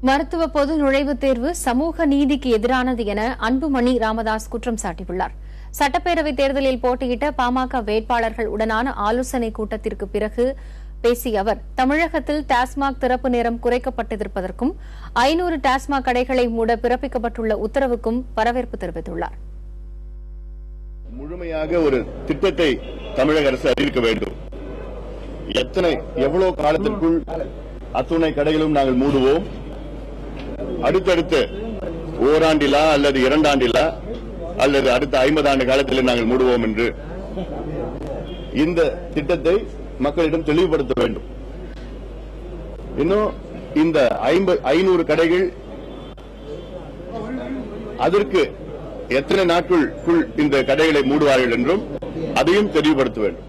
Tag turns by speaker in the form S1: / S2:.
S1: மருத்துவ பொது நுழைவுத் தேர்வு சமூக நீதிக்கு எதிரானது என அன்புமணி ராமதாஸ் குற்றம் சாட்டியுள்ளார். சட்டப்பேரவைத் தேர்தலில் போட்டியிட்ட பாமக வேட்பாளர்கள் உடனான ஆலோசனைக் கூட்டத்திற்கு பிறகு பேசிய அவர், தமிழகத்தில் டாஸ்மாக் திறப்பு நேரம் குறைக்கப்பட்டிருப்பதற்கும் 500 டாஸ்மாக் கடைகளை மூட பிறப்பிக்கப்பட்டுள்ள உத்தரவுக்கும் வரவேற்பு தெரிவித்துள்ளார்.
S2: முழுமையாக ஒரு திட்டத்தை தமிழக அரசு அறிவிக்க வேண்டும். எவ்வளவு காலத்திற்குள் அத்துணை கடைகளும் நாங்கள் மூடுவோம், அடுத்தடுத்து ஓராண்டிலா அல்லது 2 ஆண்டிலா அல்லது அடுத்த 50 ஆண்டு காலத்தில் நாங்கள் மூடுவோம் என்று இந்த திட்டத்தை மக்களிடம் தெளிவுபடுத்த வேண்டும். இன்னும் இந்த 500 கடைகள் அதற்கு எத்தனை நாட்களுக்குள் இந்த கடைகளை மூடுவார்கள் என்றும் அதையும் தெளிவுபடுத்த வேண்டும்.